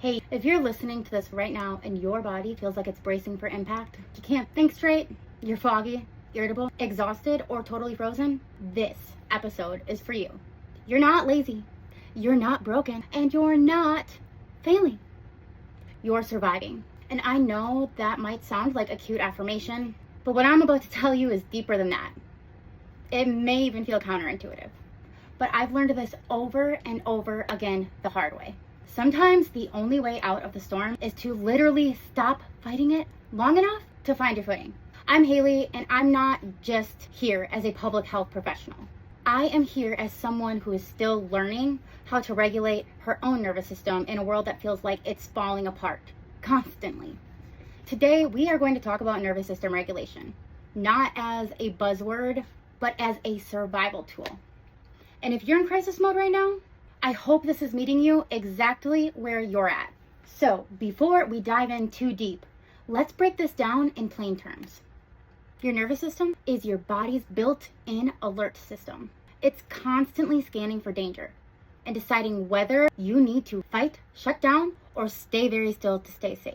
Hey, if you're listening to this right now and your body feels like it's bracing for impact, you can't think straight, you're foggy, irritable, exhausted, or totally frozen, this episode is for you. You're not lazy, you're not broken, and you're not failing. You're surviving. And I know that might sound like a cute affirmation, but what I'm about to tell you is deeper than that. It may even feel counterintuitive, but I've learned this over and over again the hard way. Sometimes the only way out of the storm is to literally stop fighting it long enough to find your footing. I'm Hailey, and I'm not just here as a public health professional. I am here as someone who is still learning how to regulate her own nervous system in a world that feels like it's falling apart constantly. Today, we are going to talk about nervous system regulation, not as a buzzword, but as a survival tool. And if you're in crisis mode right now, I hope this is meeting you exactly where you're at. So before we dive in too deep, let's break this down in plain terms. Your nervous system is your body's built-in alert system. It's constantly scanning for danger and deciding whether you need to fight, shut down, or stay very still to stay safe.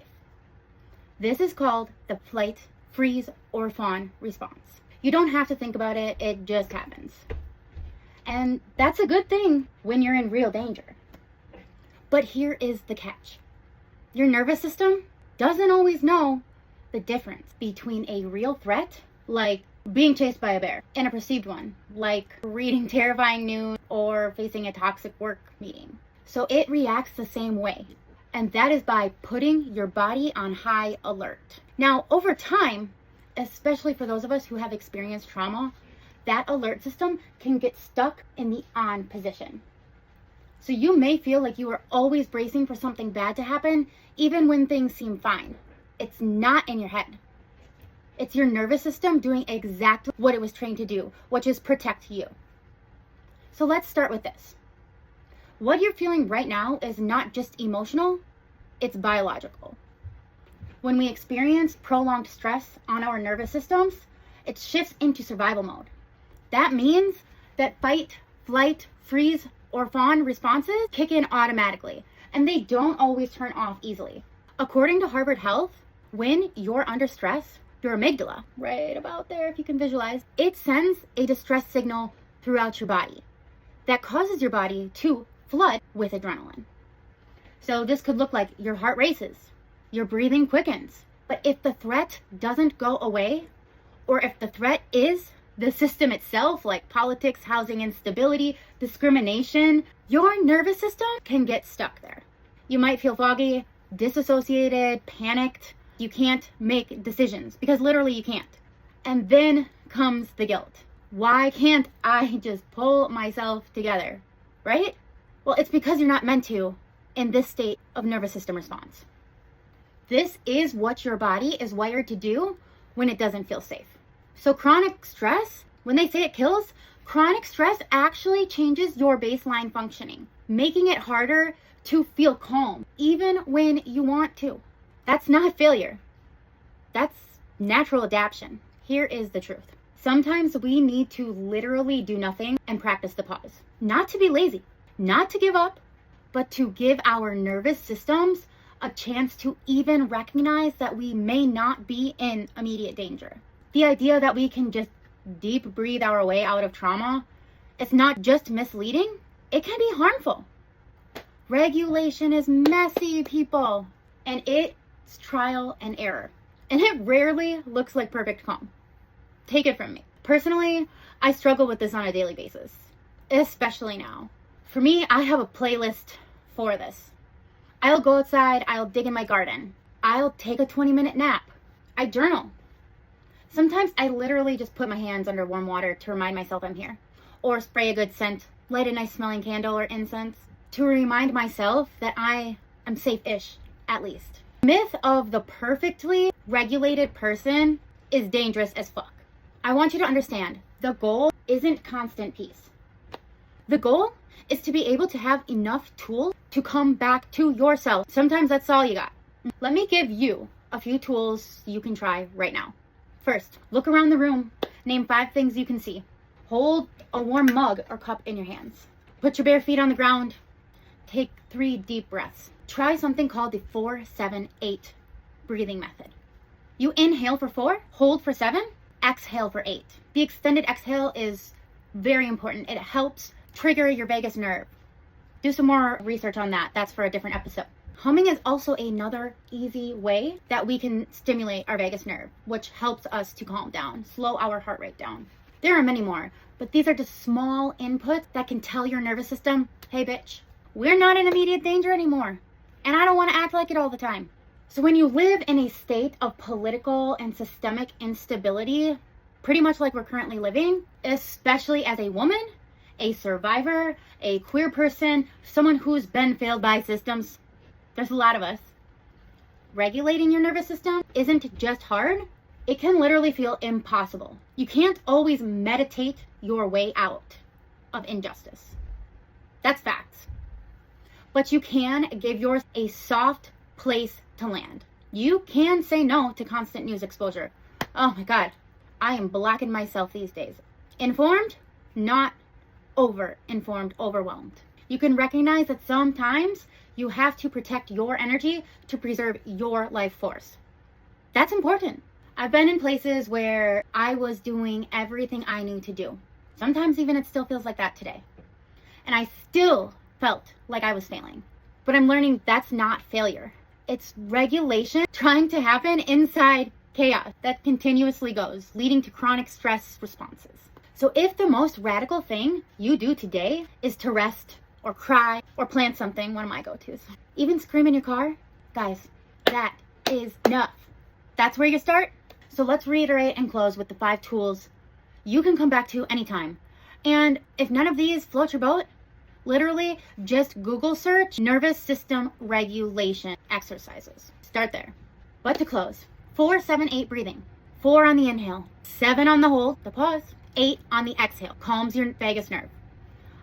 This is called the flight, freeze, or fawn response. You don't have to think about it, it just happens. And that's a good thing when you're in real danger. But here is the catch. Your nervous system doesn't always know the difference between a real threat, like being chased by a bear, and a perceived one, like reading terrifying news or facing a toxic work meeting. So it reacts the same way, and that is by putting your body on high alert. Now, over time, especially for those of us who have experienced trauma, that alert system can get stuck in the on position. So you may feel like you are always bracing for something bad to happen, even when things seem fine. It's not in your head. It's your nervous system doing exactly what it was trained to do, which is protect you. So let's start with this. What you're feeling right now is not just emotional, it's biological. When we experience prolonged stress on our nervous systems, it shifts into survival mode. That means that fight, flight, freeze, or fawn responses kick in automatically, and they don't always turn off easily. According to Harvard Health, when you're under stress, your amygdala, right about there if you can visualize, it sends a distress signal throughout your body that causes your body to flood with adrenaline. So this could look like your heart races, your breathing quickens. But if the threat doesn't go away, or if the threat is the system itself, like politics, housing instability, discrimination, your nervous system can get stuck there. You might feel foggy, disassociated, panicked. You can't make decisions because literally you can't. And then comes the guilt. Why can't I just pull myself together, right? Well, it's because you're not meant to in this state of nervous system response. This is what your body is wired to do when it doesn't feel safe. So chronic stress, when they say it kills, chronic stress actually changes your baseline functioning, making it harder to feel calm, even when you want to. That's not failure. That's natural adaptation. Here is the truth. Sometimes we need to literally do nothing and practice the pause. Not to be lazy, not to give up, but to give our nervous systems a chance to even recognize that we may not be in immediate danger. The idea that we can just deep breathe our way out of trauma, it's not just misleading, it can be harmful. Regulation is messy, people, and it's trial and error. And it rarely looks like perfect calm. Take it from me. Personally, I struggle with this on a daily basis, especially now. For me, I have a playlist for this. I'll go outside, I'll dig in my garden, I'll take a 20-minute nap, I journal. Sometimes I literally just put my hands under warm water to remind myself I'm here, or spray a good scent, light a nice smelling candle or incense to remind myself that I am safe-ish, at least. The myth of the perfectly regulated person is dangerous as fuck. I want you to understand, the goal isn't constant peace. The goal is to be able to have enough tools to come back to yourself. Sometimes that's all you got. Let me give you a few tools you can try right now. First, look around the room. Name 5 things you can see. Hold a warm mug or cup in your hands. Put your bare feet on the ground. Take 3 deep breaths. try something called the 4-7-8 breathing method. You inhale for 4, hold for 7, exhale for 8. The extended exhale is very important. It helps trigger your vagus nerve. Do some more research on that. That's for a different episode. Humming is also another easy way that we can stimulate our vagus nerve, which helps us to calm down, slow our heart rate down. There are many more, but these are just small inputs that can tell your nervous system, hey bitch, we're not in immediate danger anymore, and I don't want to act like it all the time. So when you live in a state of political and systemic instability, pretty much like we're currently living, especially as a woman, a survivor, a queer person, someone who's been failed by systems, there's a lot of us, regulating your nervous system isn't just hard, it can literally feel impossible. You can't always meditate your way out of injustice. That's facts. But you can give yours a soft place to land. You can say no to constant news exposure. Oh my God, I am blocking myself these days. Informed, not over-informed, overwhelmed. You can recognize that sometimes you have to protect your energy to preserve your life force. That's important. I've been in places where I was doing everything I knew to do. Sometimes even it still feels like that today. And I still felt like I was failing. But I'm learning that's not failure. It's regulation trying to happen inside chaos that continuously goes, leading to chronic stress responses. So if the most radical thing you do today is to rest or cry or plant something, one of my go-tos, even scream in your car, guys, that is enough. That's where you start. So let's reiterate and close with the 5 tools you can come back to anytime. And if none of these float your boat, literally just Google search nervous system regulation exercises. Start there. But to close, 4-7-8 breathing. 4 on the inhale, 7 on the hold, the pause, 8 on the exhale, calms your vagus nerve.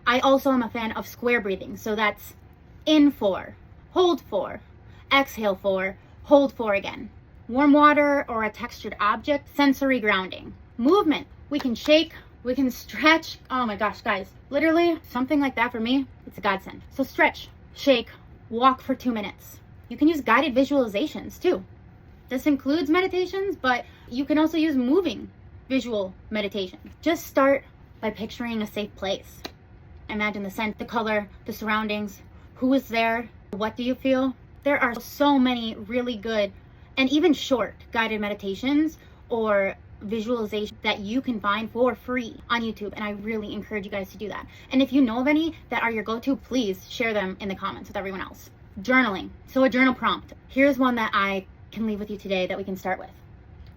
I also am a fan of square breathing. So that's in 4, hold 4, exhale 4, hold 4 again. Warm water or a textured object, sensory grounding. Movement, we can shake, we can stretch. Oh my gosh, guys, literally something like that for me, it's a godsend. So stretch, shake, walk for 2 minutes. You can use guided visualizations too. This includes meditations, but you can also use moving visual meditation. Just start by picturing a safe place. Imagine the scent, the color, the surroundings, who is there, what do you feel? There are so many really good and even short guided meditations or visualization that you can find for free on YouTube, and I really encourage you guys to do that. And if you know of any that are your go-to, please share them in the comments with everyone else. Journaling. So a journal prompt. Here's one that I can leave with you today that we can start with.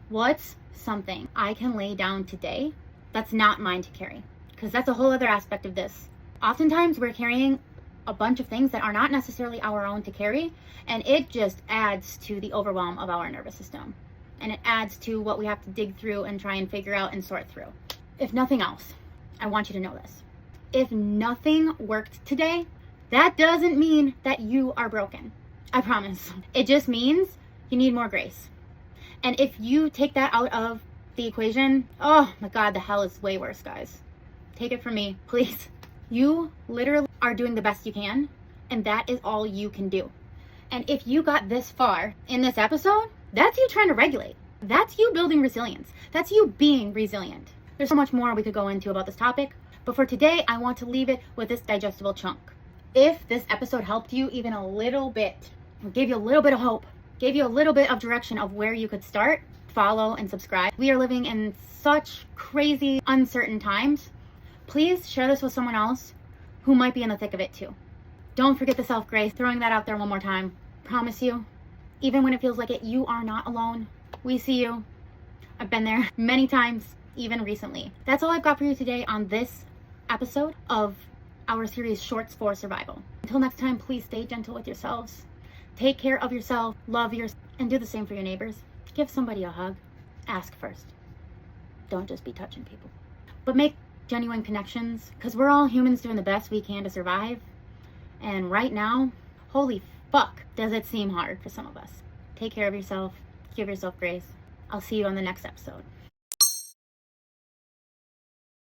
What's something I can lay down today that's not mine to carry? Because that's a whole other aspect of this. Oftentimes we're carrying a bunch of things that are not necessarily our own to carry, and it just adds to the overwhelm of our nervous system, and it adds to what we have to dig through and try and figure out and sort through. If nothing else, I want you to know this: if nothing worked today, that doesn't mean that you are broken. I promise. It just means you need more grace. And if you take that out of the equation, oh my God, the hell is way worse, guys. Take it from me, please. You literally are doing the best you can, and that is all you can do. And if you got this far in this episode, that's you trying to regulate. That's you building resilience. That's you being resilient. There's so much more we could go into about this topic, but for today, I want to leave it with this digestible chunk. If this episode helped you even a little bit, gave you a little bit of hope, gave you a little bit of direction of where you could start, follow and subscribe. We are living in such crazy, uncertain times. Please share this with someone else who might be in the thick of it too. Don't forget the self-grace. Throwing that out there one more time. Promise you, even when it feels like it, you are not alone. We see you. I've been there many times, even recently. That's all I've got for you today on this episode of our series Shorts for Survival. Until next time, please stay gentle with yourselves. Take care of yourself, love yourself, and do the same for your neighbors. Give somebody a hug. Ask first. Don't just be touching people. But make genuine connections, because we're all humans doing the best we can to survive. And right now, holy fuck, does it seem hard for some of us. Take care of yourself. Give yourself grace. I'll see you on the next episode.